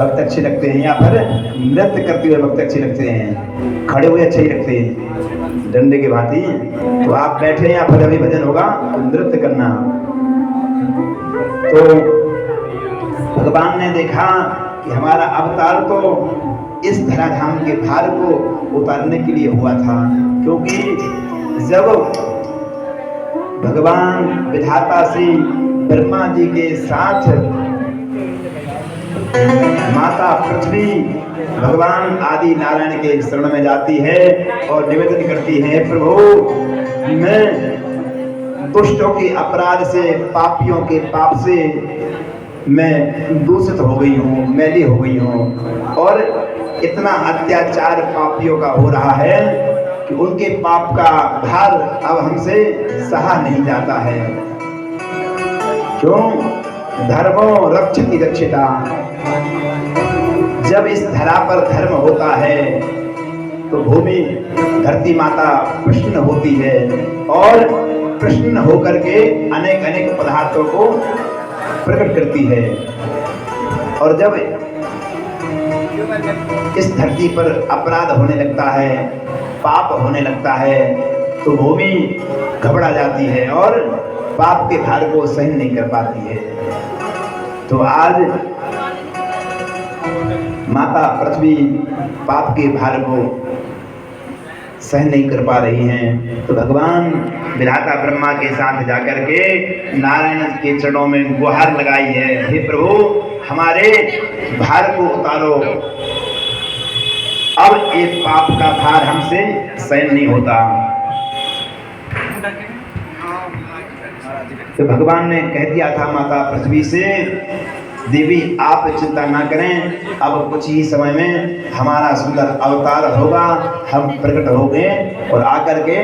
भक्त अच्छे लगते हैं, या फिर नृत्य करते हुए भक्त अच्छे लगते हैं, खड़े हुए अच्छे ही लगते हैं डंडे के भांति। तो आप बैठे या फिर अभी भजन होगा तो नृत्य करना। तो भगवान ने देखा कि हमारा अवतार तो इस धराधाम के भार को उतारने के लिए हुआ था, क्योंकि जब भगवान विधाता श्री ब्रह्मा जी के साथ माता पृथ्वी भगवान आदि नारायण के शरण में जाती है और निवेदन करती है, प्रभु मैं दुष्टों के अपराध से, पापियों के पाप से मैं दूषित हो गई हूँ, मैली हो गई हूँ, और इतना अत्याचार पापियों का हो रहा है कि उनके पाप का भार अब हमसे सहा नहीं जाता है। क्यों? धर्मो रक्षति रक्षिता। जब इस धरा पर धर्म होता है तो भूमि धरती माता प्रसन्न होती है और प्रसन्न होकर के अनेक अनेक पदार्थों को प्रकट करती है। और जब इस धरती पर अपराध होने लगता है, पाप होने लगता है, तो भूमि घबरा जाती है और पाप के भार को सहन नहीं कर पाती है। तो आज माता पृथ्वी पाप के भार को सहन नहीं कर पा रही हैं, तो भगवान विधाता ब्रह्मा के साथ जाकर के नारायण के चरणों में गुहार लगाई है, हे प्रभु हमारे भार को उतारो, अब एक पाप का भार हमसे सहन नहीं होता। तो भगवान ने कह दिया था माता पृथ्वी से, देवी आप चिंता ना करें, अब कुछ ही समय में हमारा सुंदर अवतार होगा, हम प्रकट होंगे और आकर के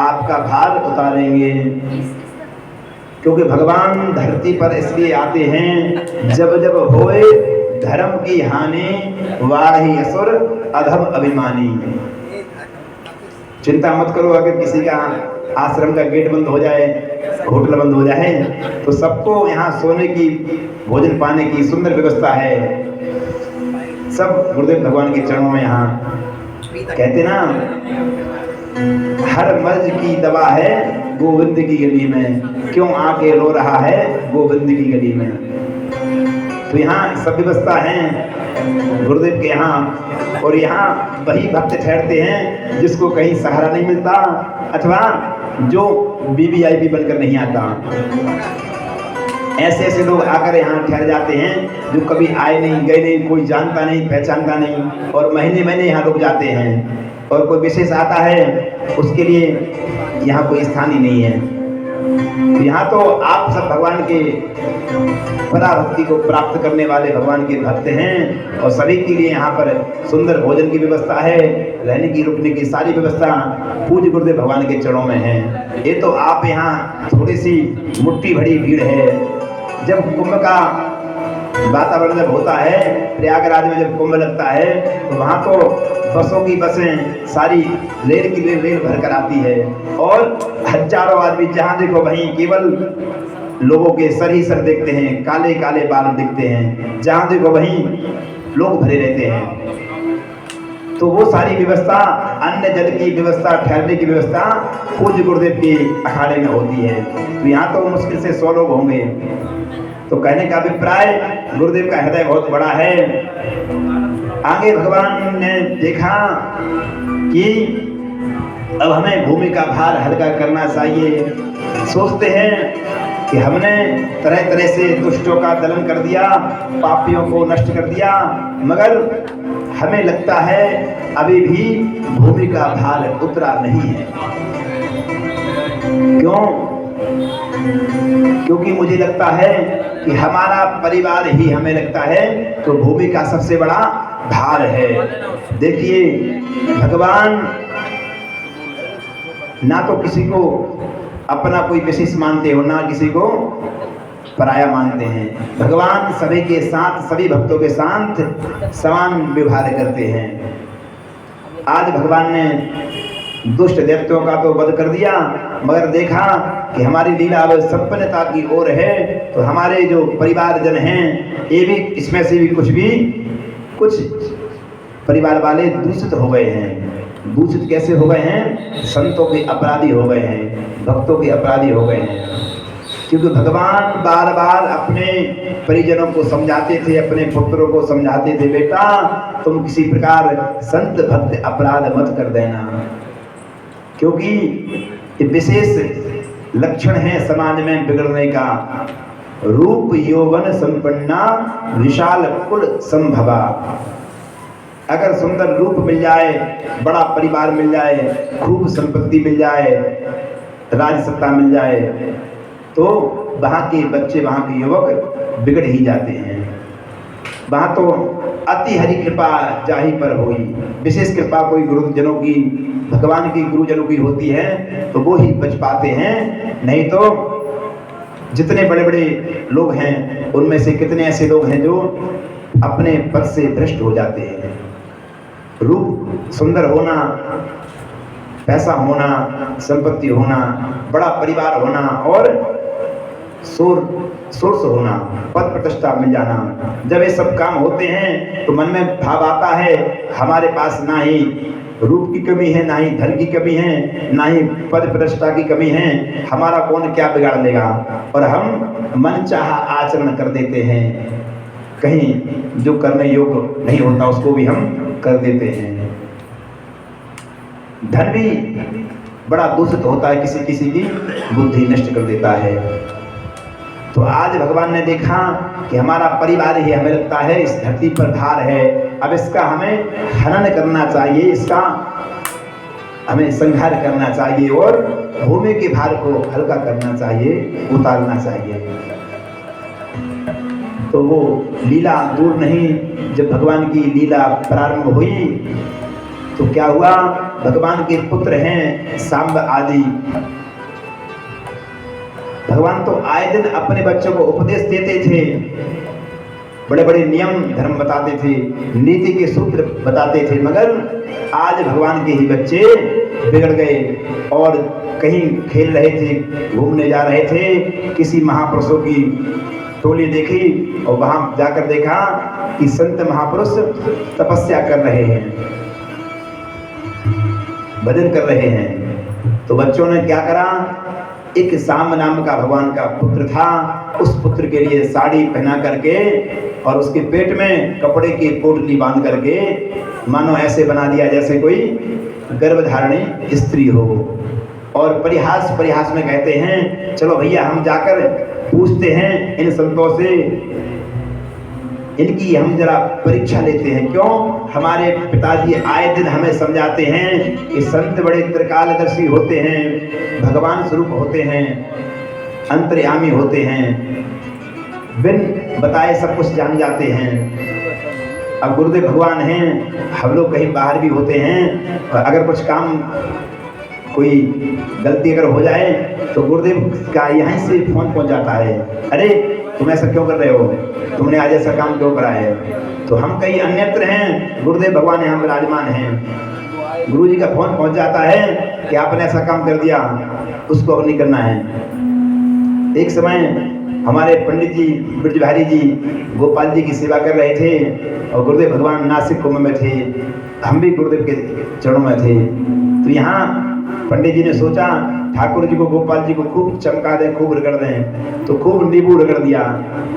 आपका भार उतारेंगे। क्योंकि भगवान धरती पर इसलिए आते हैं, जब जब होए धर्म की हानि, वाढ़ी असुर अधम अभिमानी। चिंता मत करो, अगर किसी का आश्रम का गेट बंद हो जाए, होटल बंद हो जाए, तो सबको यहाँ सोने की, भोजन पाने की सुंदर व्यवस्था है। सब गुरुदेव भगवान के चरणों में यहाँ कहते ना, हर मर्ज की दवा है गोविंद की गली में, क्यों आके रो रहा है गोविंद की गली में। तो यहाँ सब व्यवस्था है गुरुदेव के यहाँ, और यहाँ वही भक्त ठहरते हैं जिसको कहीं सहारा नहीं मिलता, अथवा जो वीवीआईपी बनकर नहीं आता। ऐसे ऐसे लोग आकर यहाँ ठहर जाते हैं जो कभी आए नहीं, गए नहीं, कोई जानता नहीं, पहचानता नहीं, और महीने महीने यहाँ रुक जाते हैं, और कोई विशेष आता है उसके लिए यहाँ कोई स्थान ही नहीं है। तो यहाँ तो आप सब भगवान के पराभक्ति को प्राप्त करने वाले भगवान के भक्त हैं, और सभी के लिए यहाँ पर सुंदर भोजन की व्यवस्था है, रहने की, रुकने की सारी व्यवस्था पूज्य गुरुदेव भगवान के चरणों में है। ये तो आप यहाँ थोड़ी सी मुट्ठी भरी भीड़ है। जब कुंभ का वातावरण जब होता है, प्रयागराज में जब कुंभ लगता है, तो वहाँ तो बसों की बसें सारी रेल की रेल भर कर आती है, और हजारों आदमी जहाँ देखो वहीं केवल लोगों के सर ही सर देखते हैं, काले काले बाल दिखते हैं, जहाँ देखो वहीं लोग भरे रहते हैं। तो वो सारी व्यवस्था, अन्न जल की व्यवस्था, ठहरने की व्यवस्था पूज्य गुरुदेव के अखाड़े में होती है। तो यहाँ तो मुश्किल से 100 लोग होंगे। तो कहने का अभिप्राय, गुरुदेव का हृदय बहुत बड़ा है। आगे भगवान ने देखा कि अब हमें भूमि का भार हल्का करना चाहिए। सोचते हैं कि हमने तरह तरह से दुष्टों का दलन कर दिया, पापियों को नष्ट कर दिया, मगर हमें लगता है अभी भी भूमि का भार उतरा नहीं है। क्यों? क्योंकि मुझे लगता है कि हमारा परिवार ही हमें लगता है तो भूमि का सबसे बड़ा भार है। देखिए, भगवान ना तो किसी को अपना कोई विशेष मानते हो, ना किसी को पराया मानते हैं। भगवान सभी के साथ, सभी भक्तों के साथ समान व्यवहार करते हैं। आज भगवान ने दुष्ट दैत्यों का तो वध कर दिया, मगर देखा कि हमारी लीला अब संपन्नता की ओर है, तो हमारे जो परिवारजन हैं ये भी इसमें से भी कुछ भी कुछ परिवार वाले दूषित हो गए हैं। दूषित कैसे हो गए हैं? संतों के अपराधी हो गए हैं, भक्तों के अपराधी हो गए हैं। क्योंकि भगवान बार बार अपने परिजनों को समझाते थे, अपने पुत्रों को समझाते थे, बेटा तुम किसी प्रकार संत भक्त अपराध मत कर देना, क्योंकि ये विशेष लक्षण है समाज में बिगड़ने का। रूप यौवन संपन्ना विशाल कुल संभवा। अगर सुंदर रूप मिल जाए, बड़ा परिवार मिल जाए, खूब संपत्ति मिल जाए, राज सत्ता मिल जाए, तो वहाँ के बच्चे, वहाँ के युवक बिगड़ ही जाते हैं। वहाँ तो अति हरि कृपा जाहि पर होई। विशेष कृपा कोई गुरुजनों की, भगवान की गुरुजनों की होती है तो वो ही बच पाते हैं, नहीं तो जितने बड़े बड़े लोग हैं उनमें से कितने ऐसे लोग हैं जो अपने पद से भ्रष्ट हो जाते हैं। रूप सुंदर होना, पैसा होना, संपत्ति होना, बड़ा परिवार होना और सोर्स होना, पद प्रतिष्ठा मिल जाना, जब ये सब काम होते हैं तो मन में भाव आता है हमारे पास ना ही रूप की कमी है, ना ही धन की कमी है, ना ही पद प्रतिष्ठा की कमी है, हमारा कौन क्या बिगाड़ लेगा। और हम मनचाहा आचरण कर देते हैं, कहीं जो करने योग्य नहीं होता उसको भी हम कर देते हैं। धन भी बड़ा दूषित होता है, किसी किसी की बुद्धि नष्ट कर देता है। तो आज भगवान ने देखा कि हमारा परिवार ही हमें लगता है इस धरती पर भार है, अब इसका हमें हनन करना चाहिए, इसका हमें संहार करना चाहिए और भूमि के भार को हल्का करना चाहिए, उतारना चाहिए। तो वो लीला दूर नहीं, जब भगवान की लीला प्रारंभ हुई तो क्या हुआ, भगवान के पुत्र हैं सांब आदि, भगवान तो आए दिन अपने बच्चों को उपदेश देते थे, बड़े बड़े नियम धर्म बताते थे, नीति के सूत्र बताते थे, मगर आज भगवान के ही बच्चे बिगड़ गए और कहीं खेल रहे थे, घूमने जा रहे थे, किसी महापुरुषों की टोली देखी और वहां जाकर देखा कि संत महापुरुष तपस्या कर रहे हैं, भजन कर रहे हैं। तो बच्चों ने क्या करा, एक सांब नाम का भगवान का पुत्र था, उस पुत्र के लिए साड़ी पहना करके और उसके पेट में कपड़े की पोटली बांध करके मानो ऐसे बना दिया जैसे कोई गर्भधारिणी स्त्री हो। और परिहास में कहते हैं चलो भैया हम जाकर पूछते हैं इन संतों से, इनकी हम जरा परीक्षा लेते हैं। क्यों? हमारे पिताजी आए दिन हमें समझाते हैं कि संत बड़े त्रिकालदर्शी होते हैं, भगवान स्वरूप होते हैं, अंतर्यामी होते हैं, बिन बताए सब कुछ जान जाते हैं। अब गुरुदेव भगवान हैं, हम लोग कहीं बाहर भी होते हैं और अगर कुछ काम कोई गलती अगर हो जाए तो गुरुदेव का यहीं से फोन पहुंच जाता है, अरे तुम ऐसा क्यों कर रहे हो, तुमने आज ऐसा काम क्यों करा है। तो हम कहीं अन्यत्र हैं, गुरुदेव भगवान यहाँ विराजमान हैं, गुरु जी का फोन पहुंच जाता है कि आपने ऐसा काम कर दिया, उसको अब नहीं करना है। एक समय हमारे पंडित जी ब्रजबिहारी जी गोपाल जी की सेवा कर रहे थे और गुरुदेव भगवान नासिक कुंभ में थे, हम भी गुरुदेव के चरणों में थे। तो यहाँ पंडित जी ने सोचा ठाकुर जी को, गोपाल जी को खूब चमका दें, खूब रगड़ दें, तो खूब नींबू रगड़ दिया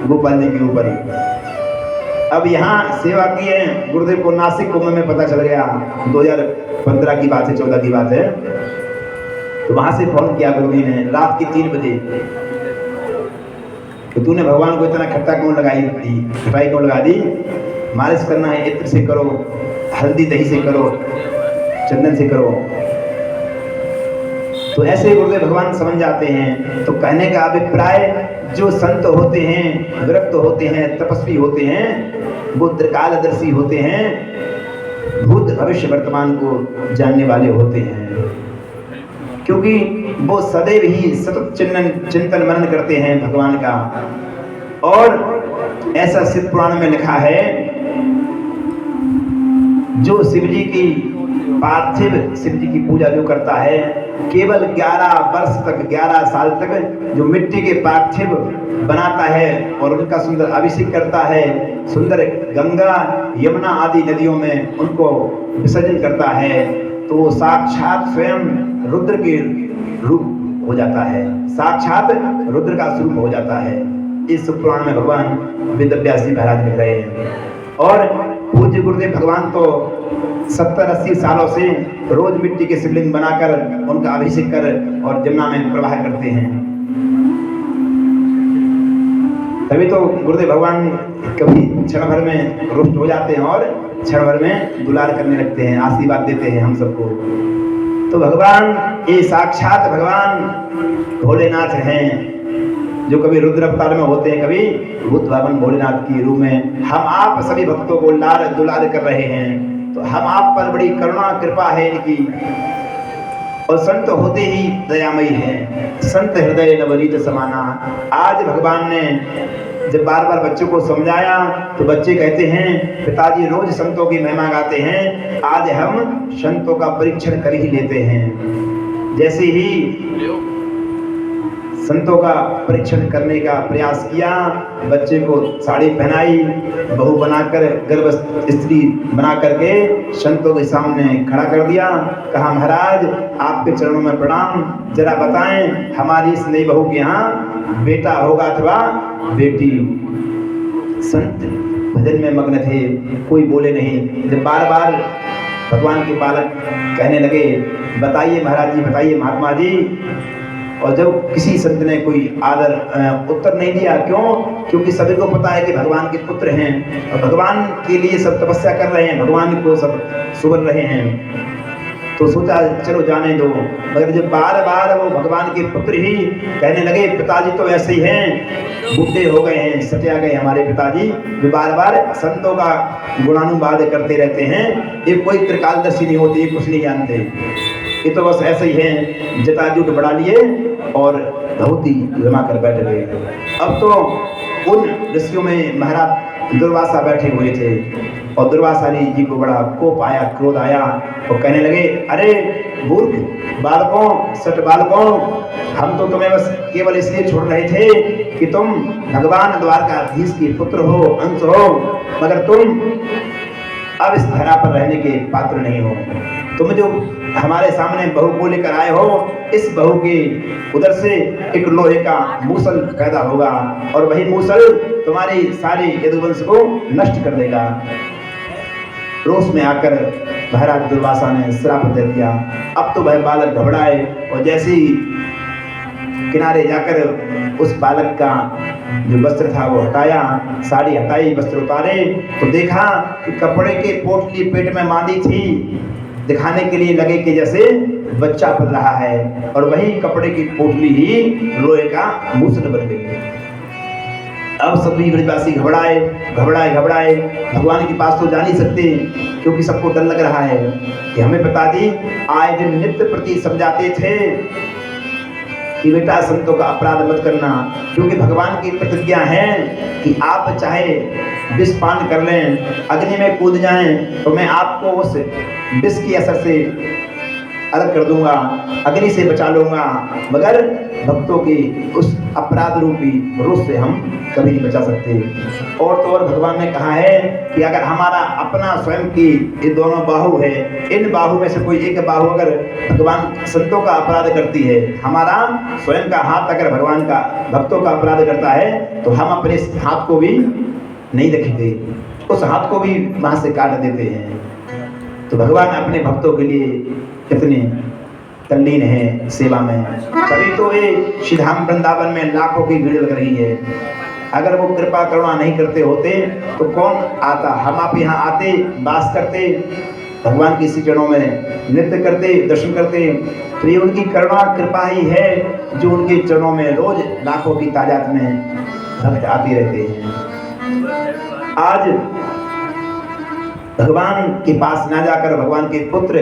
गोपाल जी के ऊपर। अब यहाँ सेवा की है, गुरुदेव को नासिक कुंभ में पता चल गया, 2015 की बात है, 14 की बात है। तो वहां से फोन किया गुरु जी ने रात के 3 बजे, तो तूने भगवान को इतना खट्टा क्यों लगाई दी, खटाई क्यों लगा दी, मालिश करना है इत्र से करो, हल्दी दही से करो, चंदन से करो। तो ऐसे गुरुदेव भगवान समझ जाते हैं। तो कहने का अभिप्राय, जो संत होते हैं, विरक्त होते हैं, तपस्वी होते हैं, वो त्रिकालदर्शी होते हैं, भूत भविष्य वर्तमान को जानने वाले होते हैं, क्योंकि वो सदैव ही सतत चिंतन मनन करते हैं भगवान का। और ऐसा शिव पुराण में लिखा है, जो शिव जी की पार्थिव शिव जी की पूजा जो करता है केवल 11 वर्ष तक, 11 साल तक जो मिट्टी के पार्थिव बनाता है और उनका सुंदर अभिषेक करता है, सुंदर गंगा यमुना आदि नदियों में उनको विसर्जन करता है, तो वो साक्षात स्वयं रुद्र के रूप हो जाता है, साक्षात रुद्र का स्वरूप हो जाता है। इस पुराण में भगवान वेदव्यास जी महाराज लिख रहे हैं। और पूज्य गुरुदेव भगवान तो 70-80 सालों से रोज मिट्टी के शिवलिंग बनाकर उनका अभिषेक कर और जमुना में प्रवाह करते हैं। तभी तो गुरुदेव भगवान कभी क्षण भर में रुष्ट हो जाते हैं और क्षण भर में दुलार करने लगते हैं, आशीर्वाद देते हैं हम सबको। तो भगवान ये साक्षात भगवान भोलेनाथ हैं, जो कभी रुद्र अवतार में होते हैं, कभी भूत भावन भोलेनाथ के रूप में हम आप सभी भक्तों को लाड दुलार कर रहे हैं। तो हम आप पर बड़ी करुणा कृपा है इनकी। और संत होते ही दयामयी हैं, संत हृदय नवनीत समाना। आज भगवान ने जब बार बार बच्चों को समझाया तो बच्चे कहते हैं पिताजी रोज संतों की महिमा गाते हैं, आज हम संतों का परीक्षण कर ही लेते हैं। जैसे ही संतों का परीक्षण करने का प्रयास किया, बच्चे को साड़ी पहनाई, बहू बनाकर गर्भ स्त्री बना करके संतों के सामने खड़ा कर दिया। कहा महाराज आपके चरणों में प्रणाम, जरा बताएं हमारी इस नई बहू के यहाँ बेटा होगा अथवा बेटी। संत भजन में मग्न थे, कोई बोले नहीं। जब बार बार भगवान के बालक कहने लगे बताइए महाराज जी, बताइए महात्मा जी, और जब किसी संत ने कोई आदर उत्तर नहीं दिया, क्यों? क्योंकि सभी को पता है कि भगवान के पुत्र हैं और भगवान के लिए सब तपस्या कर रहे हैं, भगवान को सब सुवर रहे हैं। तो सोचा चलो जाने दो। मगर जब बार बार वो भगवान के पुत्र ही कहने लगे पिताजी तो ऐसे ही हैं, बूढ़े हो गए हैं, सटिया गए हमारे पिताजी, जो बार बार संतों का गुणानुवाद करते रहते हैं, ये कोई त्रिकालदर्शी नहीं होती, ये कुछ नहीं जानते, ये तो बस ऐसे ही हैं, जटाजूट बढ़ा लिए और धोती जमा कर बैठ गए। अब तो उन ऋषियों में महाराज दुर्वासा बैठे हुए थे और दुर्वासा जी को बड़ा कोप आया, क्रोध आया और कहने लगे अरे मूर्ख बालकों, सट बालकों, हम तो तुम्हें बस केवल इसलिए छोड़ रहे थे कि तुम भगवान द्वारकाधीश के पुत्र हो, अंश हो, मगर तुम अब इस धरा पर रहने के पात्र नहीं हो। तुम जो हमारे सामने बहू को लेकर आए हो, इस बहू के उधर से एक लोहे का मूसल पैदा होगा और वही मूसल तुम्हारी सारी यदुवंश को नष्ट कर देगा। रोष में आकर महाराज दुर्वासा ने श्राप दे दिया। अब तो वह बालक घबराए और जैसे ही किनारे जाकर उस बालक का जो वस्त्र था वो हटाया, साड़ी हटाई, वस्त्र उतारे तो देखा कि कपड़े के पोटली पेट में बांधी थी, दिखाने के लिए लगे कि जैसे बच्चा पल रहा है, और वही कपड़े की पोटली ही लोहे का मूसल बन गई। अब सभी ब्रजवासी घबराए भगवान के पास तो जा नहीं सकते, क्योंकि सबको डर लग रहा है कि हमें पिताजी आए दिन नित्य प्रति समझाते थे कि बेटा संतों का अपराध मत करना, क्योंकि भगवान की प्रतिज्ञा है कि आप चाहे विष पान कर लें, अग्नि में कूद जाएं, तो मैं आपको उस विष की असर से अलग कर दूंगा, अग्नि से बचा लूंगा, मगर भक्तों की उस अपराध रूपी रोष से हम कभी नहीं बचा सकते। और तो और भगवान ने कहा है कि अगर हमारा अपना स्वयं की ये दोनों बाहु है, इन बाहु में से कोई एक बाहु अगर भगवान संतों का अपराध करती है, हमारा स्वयं का हाथ अगर भगवान का भक्तों का अपराध करता है, तो हम अपने हाथ को भी नहीं रखेंगे, उस हाथ को भी वहां से काट देते हैं। तो भगवान अपने भक्तों के लिए कितने तल्लीन है सेवा में। तभी तो ये श्रीधाम वृंदावन में लाखों की भीड़ लग रही है। अगर वो कृपा करुणा नहीं करते होते तो कौन आता? हम आप यहाँ आते, वास करते, भगवान के चरणों में नृत्य करते, दर्शन करते। तो ये उनकी करुणा कृपा ही है जो उनके चरणों में रोज लाखों की तादाद में भक्त आते रहते हैं। आज भगवान के पास ना जाकर भगवान के पुत्र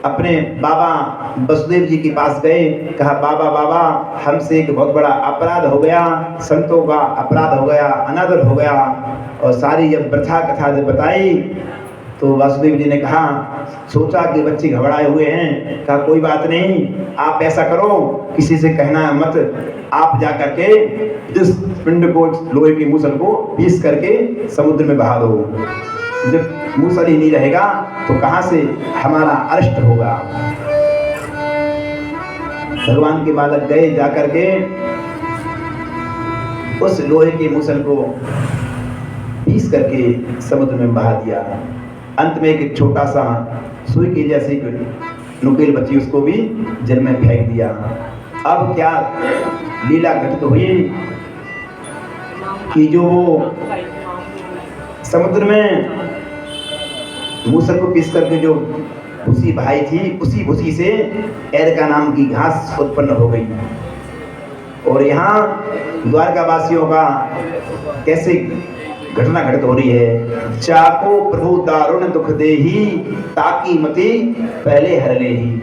अपने बाबा वसुदेव जी के पास गए, कहा बाबा बाबा हमसे एक बहुत बड़ा अपराध हो गया, संतों का अपराध हो गया, अनादर हो गया। और सारी जब प्रथा कथा जब बताई तो वासुदेव जी ने कहा, सोचा कि बच्चे घबराए हुए हैं, कहा कोई बात नहीं, आप ऐसा करो, किसी से कहना मत, आप जा करके इस पिंड को, लोहे की मूसल को पीस करके समुद्र में बहा दो। जब मूसल ही नहीं रहेगा तो कहां से हमारा अरिष्ट होगा। भगवान के बालक गए, जाकर के उस लोहे की मूसल को पीस करके समुद्र में बहा दिया। अंत में एक छोटा सा सुई की जैसी नुकील बची, उसको भी जल में फेंक दिया। अब क्या लीला घटित हुई कि जो समुद्र में मूसल को पीस करके जो भूसी भाई थी, उसी भूसी से एरका नाम की घास उत्पन्न हो गई। और यहाँ द्वारका वासियों का कैसे घटना घटित हो रही है। चाको प्रभु दारुण दुख देही, ताकि मति पहले हर लेही।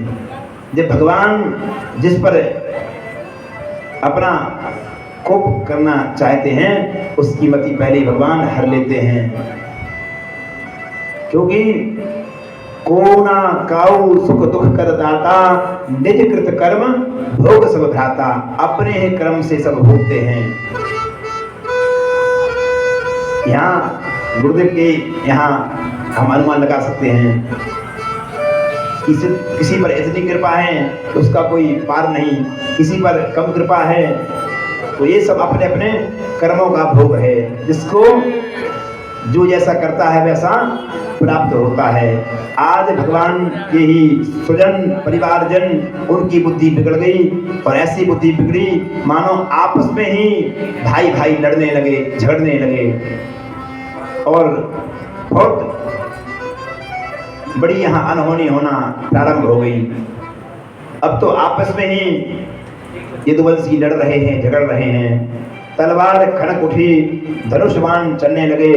जब भगवान जिस पर अपना कोप करना चाहते हैं, उसकी मति पहले भगवान हर लेते हैं। क्योंकि कोना काऊ सुख दुख कर दाता, निज कृत कर्म भोग सब भ्राता। अपने ही कर्म से सब भोगते हैं। यहाँ गुरुदेव के यहाँ हम अनुमान लगा सकते हैं, किसी पर इतनी कृपा है तो उसका कोई पार नहीं, किसी पर कम कृपा है तो ये सब अपने अपने कर्मों का भोग है। जिसको जो जैसा करता है वैसा प्राप्त होता है। आज भगवान के ही स्वजन परिवारजन, उनकी बुद्धि बिगड़ गई, और ऐसी बुद्धि बिगड़ी मानो आपस में ही भाई भाई लड़ने लगे, झगड़ने लगे, और बहुत बड़ी यहाँ अनहोनी होना प्रारंभ हो गई। अब तो आपस में ही यदुवंशी लड़ रहे हैं, झगड़ रहे हैं। तलवार खड़क उठी, धनुष बाण चलने लगे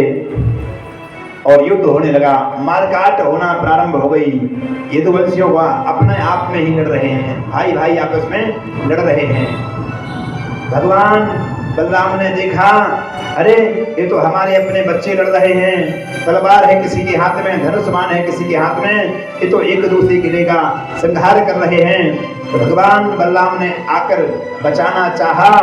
और युद्ध होने लगा। मारकाट होना प्रारंभ हो गई। यदुवंशियों का अपने आप में ही लड़ रहे हैं, भाई भाई आपस में लड़ रहे हैं। भगवान बलराम ने देखा, अरे ये तो हमारे अपने बच्चे लड़ रहे हैं, तलवार है किसी के हाथ में, धनुष बाण है किसी के हाथ में, ये तो एक दूसरे के का संहार कर रहे हैं। तो भगवान बलराम ने आकर बचाना चाहा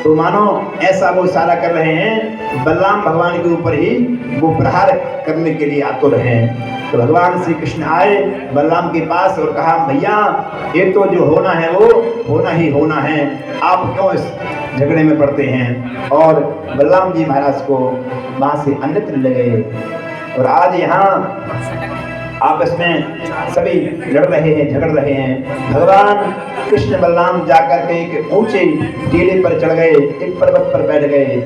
तो मानो ऐसा वो इशारा कर रहे हैं, बलराम भगवान के ऊपर ही वो प्रहार करने के लिए आतुर हैं। तो भगवान श्री कृष्ण आए बलराम के पास और कहा, भैया ये तो जो होना है वो होना ही होना है, आप क्यों इस झगड़े में पड़ते हैं। और बलराम जी महाराज को वहाँ से अन्यत्र ले गए। और आज यहाँ आपस में सभी लड़ रहे हैं, झगड़ रहे हैं। भगवान कृष्ण बलराम जाकर के एक ऊंचे टीले पर चढ़ गए, एक पर्वत पर बैठ गए।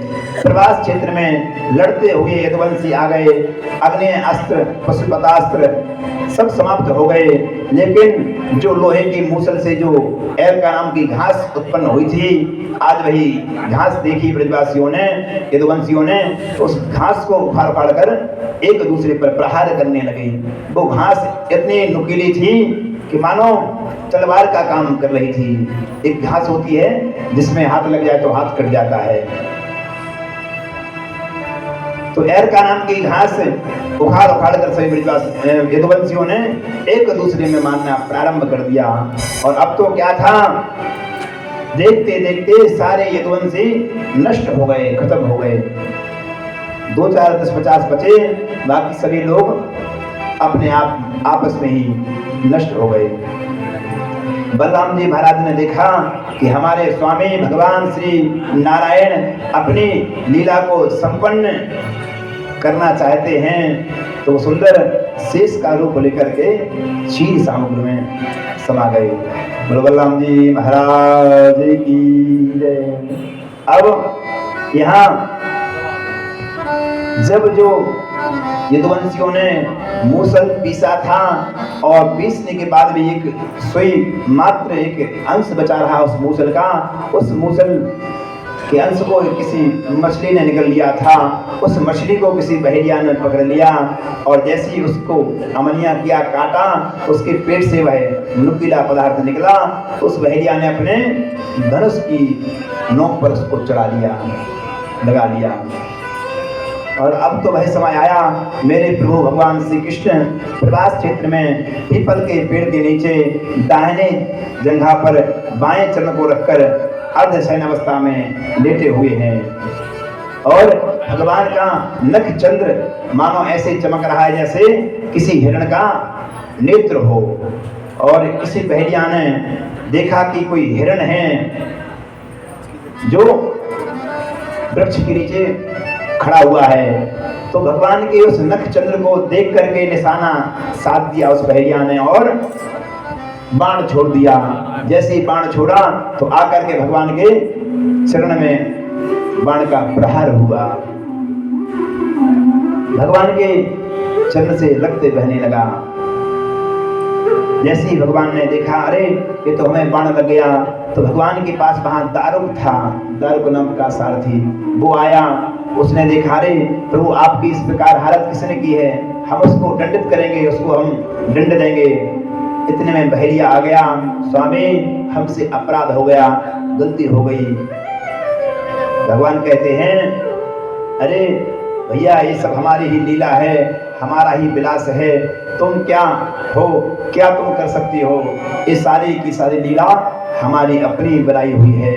प्रवास क्षेत्र में लड़ते हुए यदुवंशी आ गए। अग्नि अस्त्र, पशुपतास्त्र सब समाप्त हो गए। लेकिन जो लोहे की मूसल से जो एरका नाम की घास उत्पन्न हुई थी, आज वही घास देखी ब्रजवासियों ने, यदुवंशियों ने, तो उस घास को उखाड़ उखाड़ कर एक दूसरे पर प्रहार करने लगे। वो घास इतनी नुकीली थी कि मानो तलवार का काम कर रही थी। एक घास होती है जिसमें हाथ लग जाए तो हाथ कट जाता है। तो एरका नाम की घास उखाड़ उखाड़ कर सभी यदुवंशियों ने एक दूसरे में मारना प्रारंभ कर दिया। और अब तो क्या था, देखते देखते सारे यदुवंशी नष्ट हो गए, खत्म हो गए। 2, 4, 10, 50 बचे, बाकी सभी लोग अपने आप आपस में ही नष्ट हो गए। बलराम जी महाराज ने देखा कि हमारे स्वामी भगवान श्री नारायण अपनी लीला को संपन्न करना चाहते हैं, तो सुंदर शेष का रूप लेकर के क्षीर सामुद्र में समा गए। बलराम जी महाराज की जय। अब यहाँ जब जो यदुवंशियों ने मूसल पीसा था और पीसने के बाद भी एक सुई मात्र एक अंश बचा रहा उस मूसल का, उस मूसल के अंश को किसी मछली ने निकल लिया था। उस मछली को किसी बहेलिया ने पकड़ लिया और जैसे ही उसको अमनिया किया, काटा, उसके पेट से वह नुकीला पदार्थ निकला। तो उस बहेलिया ने अपने धनुष की नोक पर उसको चढ़ा लिया, लगा लिया। और अब तो वह समय आया मेरे प्रभु भगवान श्री कृष्ण प्रवास क्षेत्र में पीपल के पेड़ के नीचे दाहिने जंघा पर बाएं चरण को रखकर अर्ध शयन अवस्था में लेटे हुए हैं और भगवान का नख चंद्र मानो ऐसे चमक रहा है जैसे किसी हिरण का नेत्र हो। और किसी बहेलिया ने देखा कि कोई हिरण है जो वृक्ष के नीचे खड़ा हुआ है, तो भगवान के उस नख चंद्र को देख करके निशाना साध दिया उस बहेलिया ने और बाण छोड़ दिया। जैसे ही बाण छोड़ा तो आकर के भगवान के चरण में बाण का प्रहार हुआ। भगवान के चरण से रक्त बहने लगा। जैसे ही भगवान ने देखा अरे ये तो हमें बाण लग गया, तो भगवान के पास वहां दारुक था, दारुक नाम का सारथी, वो आया। उसने देखा अरे प्रभु आपकी इस प्रकार हालत किसने की है, हम उसको दंडित करेंगे, उसको हम दंड देंगे। इतने में बहेलिया आ गया, स्वामी हमसे अपराध हो गया, गलती हो गई। भगवान कहते हैं अरे भैया ये सब हमारी ही लीला है, हमारा ही विलास है, तुम क्या हो, क्या तुम कर सकती हो, ये सारी की सारी लीला हमारी अपनी बनाई हुई है।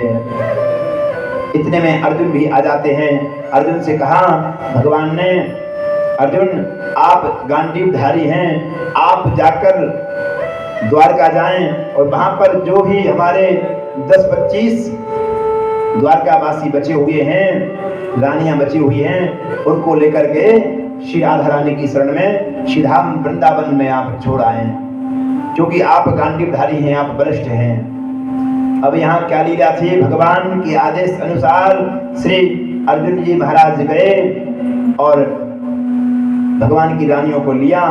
इतने में अर्जुन भी आ जाते हैं। अर्जुन से कहा भगवान ने, अर्जुन आप गांडीवधारी हैं, आप जाकर द्वारका जाएं और वहां पर जो भी हमारे 10-25 द्वारकावासी बचे हुए हैं, रानियां बची हुई हैं, उनको लेकर के श्री राधा रानी की शरण में सीधा वृंदावन में आप छोड़ आए, क्योंकि आप गांडीवधारी हैं, आप बलिष्ठ हैं। अब यहाँ क्या लीला थी, भगवान के आदेश अनुसार श्री अर्जुन जी महाराज गए और भगवान की रानियों को लिया,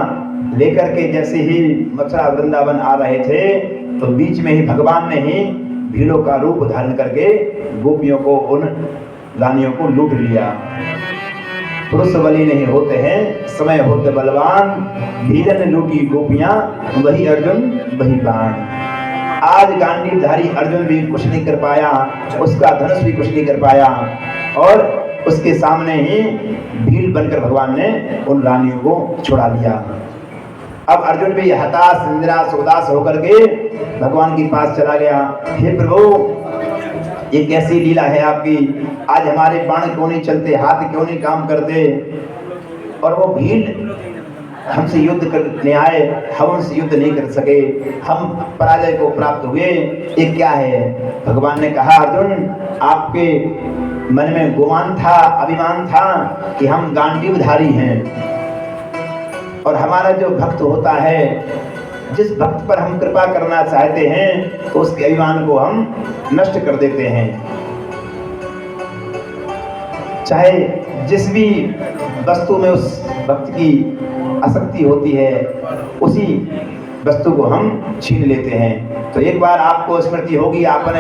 लेकर के जैसे ही मथुरा वृंदावन आ रहे थे तो बीच में ही भगवान ने ही भीड़ों का रूप धारण करके गोपियों को, उन रानियों को लूट लिया। पुरुष बली नहीं होते हैं, समय होते बलवान, भीड़न लूटी गोपियां, वही अर्जुन वही प्राण। आज गांडीवधारी अर्जुन भी कुछ नहीं कर पाया, उसका धनुष भी कुछ नहीं कर पाया और उसके सामने ही भीड़ बनकर भगवान ने उन रानियों को छुड़ा लिया। अब अर्जुन भी हताश, निराश, उदास होकर के भगवान के पास चला गया। हे प्रभु ये कैसी लीला है आपकी, आज हमारे बाण क्यों नहीं चलते, हाथ क्यों नहीं काम करते, और वो भीड़ हमसे युद्ध करने आए, हम उनसे युद्ध नहीं कर सके, हम पराजय को प्राप्त हुए, ये क्या है। भगवान ने कहा अर्जुन आपके मन में गुमान था, अभिमान था कि हम गांडीवधारी हैं, और हमारा जो भक्त होता है, जिस भक्त पर हम कृपा करना चाहते हैं तो उसके अभिमान को हम नष्ट कर देते हैं। चाहे जिस भी वस्तु में उस भक्त की आसक्ति होती है, उसी वस्तु को हम छीन लेते हैं। तो एक बार आपको स्मृति होगी, आपने